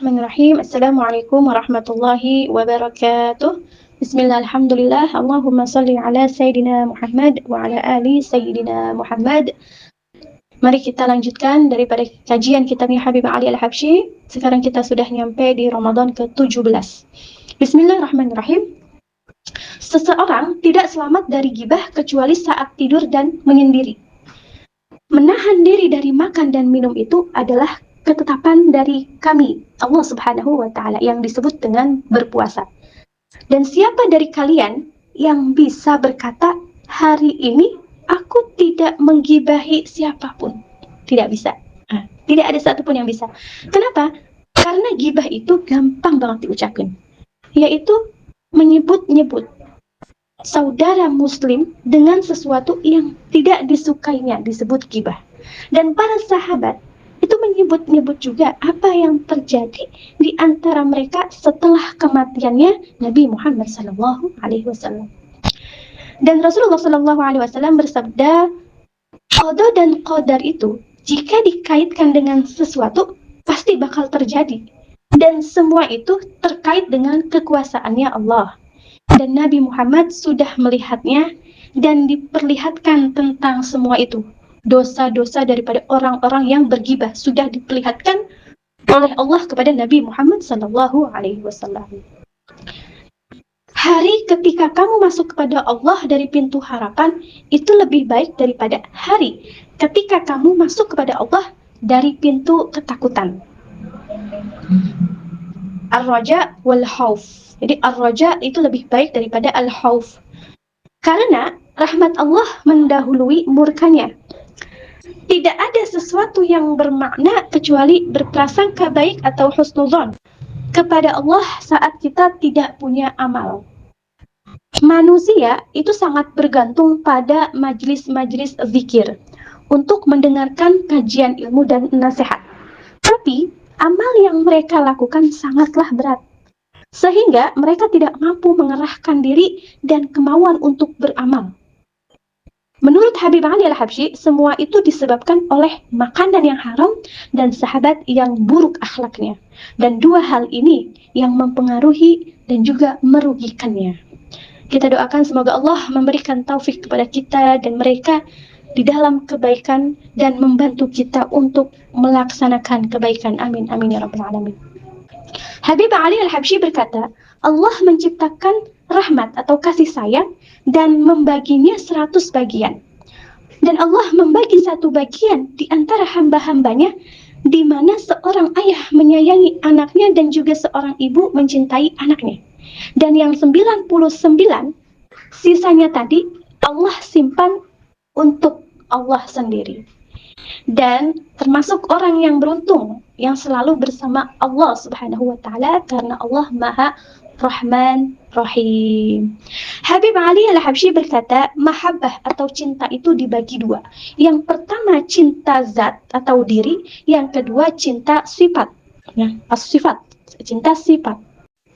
Bismillahirrahmanirrahim. Assalamualaikum warahmatullahi wabarakatuh. Bismillah, alhamdulillah. Allahumma salli ala Sayyidina Muhammad wa ala ali Sayyidina Muhammad. Mari kita lanjutkan daripada kajian kitabnya Habib Ali Al-Habsyi. Sekarang kita sudah nyampe di Ramadan ke-17. Bismillahirrahmanirrahim. Seseorang tidak selamat dari gibah kecuali saat tidur dan menyendiri. Menahan diri dari makan dan minum itu adalah ketetapan dari kami, Allah Subhanahu wa Ta'ala, yang disebut dengan berpuasa. Dan siapa dari kalian yang bisa berkata, hari ini aku tidak menggibahi siapapun? Tidak bisa. Tidak ada satupun yang bisa. Kenapa? Karena gibah itu gampang banget diucapkan. Yaitu menyebut-nyebut saudara muslim dengan sesuatu yang tidak disukainya, disebut gibah. Dan para sahabat itu menyebut-nyebut juga apa yang terjadi di antara mereka setelah kematiannya Nabi Muhammad SAW. Dan Rasulullah SAW bersabda, qada dan qadar itu jika dikaitkan dengan sesuatu pasti bakal terjadi. Dan semua itu terkait dengan kekuasaannya Allah. Dan Nabi Muhammad sudah melihatnya dan diperlihatkan tentang semua itu. Dosa-dosa daripada orang-orang yang bergibah sudah diperlihatkan oleh Allah kepada Nabi Muhammad SAW. Hari ketika kamu masuk kepada Allah dari pintu harapan itu lebih baik daripada hari ketika kamu masuk kepada Allah dari pintu ketakutan. Ar-raja wal khauf. Jadi ar-raja itu lebih baik daripada al-khauf. Karena rahmat Allah mendahului murkanya. Tidak ada sesuatu yang bermakna kecuali berprasangka baik atau husnudzon kepada Allah saat kita tidak punya amal. Manusia itu sangat bergantung pada majlis-majlis zikir untuk mendengarkan kajian ilmu dan nasihat. Tapi amal yang mereka lakukan sangatlah berat. Sehingga mereka tidak mampu mengerahkan diri dan kemauan untuk beramal. Menurut Habib Ali Al-Habsyi, semua itu disebabkan oleh makanan yang haram dan sahabat yang buruk akhlaknya. Dan dua hal ini yang mempengaruhi dan juga merugikannya. Kita doakan semoga Allah memberikan taufik kepada kita dan mereka di dalam kebaikan dan membantu kita untuk melaksanakan kebaikan. Amin, amin ya rabbal alamin. Habib Ali Al-Habsyi berkata, Allah menciptakan rahmat atau kasih sayang dan membaginya 100 bagian. Dan Allah membagi satu bagian di antara hamba-hambanya di mana seorang ayah menyayangi anaknya dan juga seorang ibu mencintai anaknya. Dan yang 99 sisanya tadi Allah simpan untuk Allah sendiri. Dan termasuk orang yang beruntung yang selalu bersama Allah Subhanahu wa Ta'ala karena Allah Maha Rahman Rahim. Habib Ali Al-Habsyi berkata, mahabbah atau cinta itu dibagi dua. Yang pertama cinta zat atau diri, yang kedua cinta sifat. As-sifat, cinta sifat.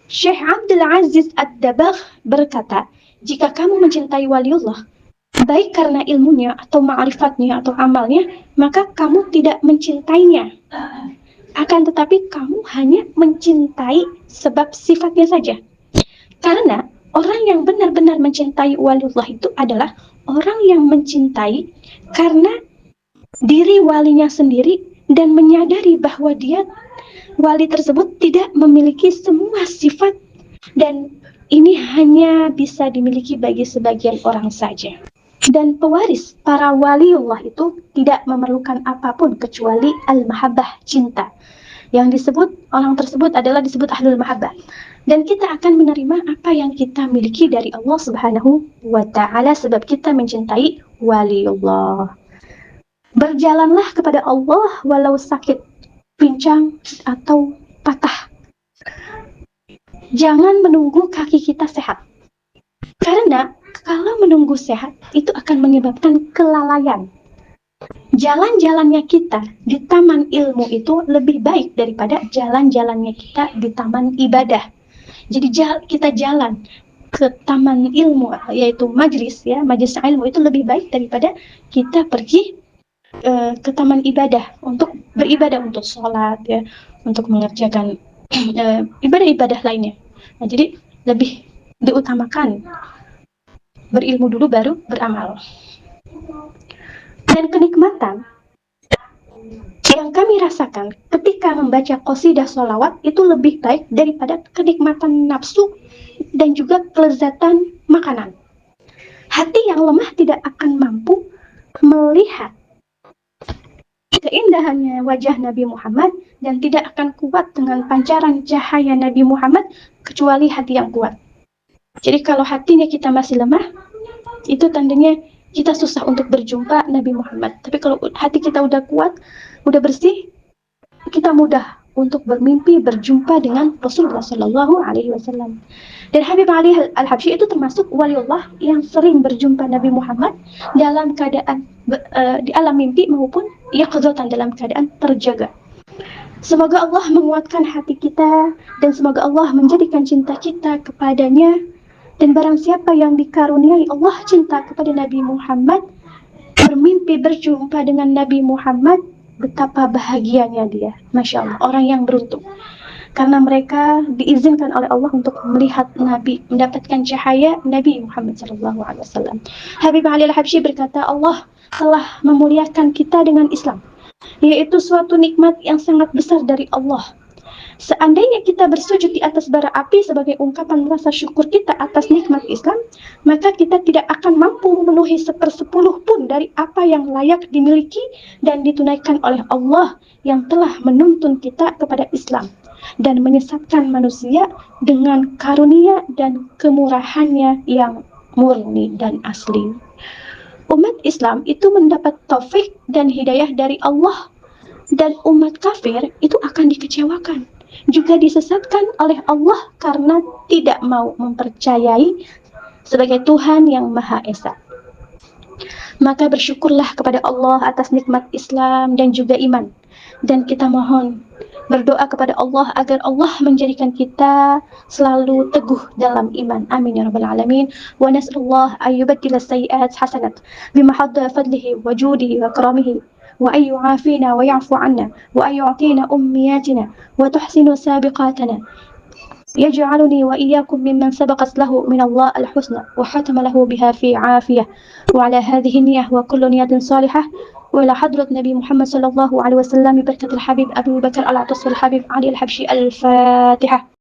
Syekh Abdul Aziz Ad-Dabagh berkata, jika kamu mencintai waliullah, baik karena ilmunya atau ma'rifatnya atau amalnya, maka kamu tidak mencintainya. Akan tetapi kamu hanya mencintai sebab sifatnya saja. Karena orang yang benar-benar mencintai waliullah itu adalah orang yang mencintai karena diri walinya sendiri dan menyadari bahwa dia, wali tersebut, tidak memiliki semua sifat dan ini hanya bisa dimiliki bagi sebagian orang saja. Dan pewaris para waliullah itu tidak memerlukan apapun kecuali al-mahabbah, cinta. Yang disebut, orang tersebut adalah disebut ahlul mahabbah. Dan kita akan menerima apa yang kita miliki dari Allah Subhanahu wa Ta'ala sebab kita mencintai waliullah. Berjalanlah kepada Allah walau sakit, pincang atau patah. Jangan menunggu kaki kita sehat. Karena kalau menunggu sehat, itu akan menyebabkan kelalaian. Jalan-jalannya kita di taman ilmu itu lebih baik daripada jalan-jalannya kita di taman ibadah. Jadi kita jalan ke taman ilmu, yaitu majlis, ya, majlis ilmu itu lebih baik daripada kita pergi ke taman ibadah untuk beribadah, untuk sholat, ya, untuk mengerjakan ibadah-ibadah lainnya. Nah, jadi lebih diutamakan berilmu dulu baru beramal. Dan kenikmatan yang kami rasakan ketika membaca qasidah sholawat itu lebih baik daripada kenikmatan nafsu dan juga kelezatan makanan. Hati yang lemah tidak akan mampu melihat keindahannya wajah Nabi Muhammad dan tidak akan kuat dengan pancaran cahaya Nabi Muhammad kecuali hati yang kuat. Jadi kalau hatinya kita masih lemah, itu tandanya kita susah untuk berjumpa Nabi Muhammad. Tapi kalau hati kita udah kuat, udah bersih, kita mudah untuk bermimpi berjumpa dengan Rasulullah Shallallahu Alaihi Wasallam. Dan Habib Ali Al-Habsyi itu termasuk waliullah yang sering berjumpa Nabi Muhammad dalam keadaan di alam mimpi maupun yaqzatan, dalam keadaan terjaga. Semoga Allah menguatkan hati kita dan semoga Allah menjadikan cinta kita kepadanya. Dan barang siapa yang dikaruniai Allah cinta kepada Nabi Muhammad, bermimpi berjumpa dengan Nabi Muhammad, betapa bahagianya dia. Masya Allah, orang yang beruntung. Karena mereka diizinkan oleh Allah untuk melihat Nabi, mendapatkan cahaya Nabi Muhammad SAW. Habib Ali Al-Habsyi berkata, Allah telah memuliakan kita dengan Islam, yaitu suatu nikmat yang sangat besar dari Allah. Seandainya kita bersujud di atas bara api sebagai ungkapan rasa syukur kita atas nikmat Islam, maka kita tidak akan mampu memenuhi 1/10 pun dari apa yang layak dimiliki dan ditunaikan oleh Allah yang telah menuntun kita kepada Islam dan menyesatkan manusia dengan karunia dan kemurahannya yang murni dan asli. Umat Islam itu mendapat taufik dan hidayah dari Allah, dan umat kafir itu akan dikecewakan, juga disesatkan oleh Allah karena tidak mau mempercayai sebagai Tuhan yang Maha Esa. Maka bersyukurlah kepada Allah atas nikmat Islam dan juga iman. Dan kita mohon berdoa kepada Allah agar Allah menjadikan kita selalu teguh dalam iman. Amin ya rabbal alamin. Wa nas'alullah ayyubaddila sayyi'at hasanat bimahadda fadlihi wa judihi wa karamihi. وأن يعافينا ويعفو عنا وأن يعطينا أمنياتنا وتحسن سابقاتنا يجعلني وإياكم ممن سبقت له من الله الحسنى وختم له بها في عافية. وعلى هذه النية وكل نية صالحة وإلى حضرة نبي محمد صلى الله عليه وسلم ببركة الحبيب أبي بكر العطس والحبيب علي الحبشي. الفاتحة.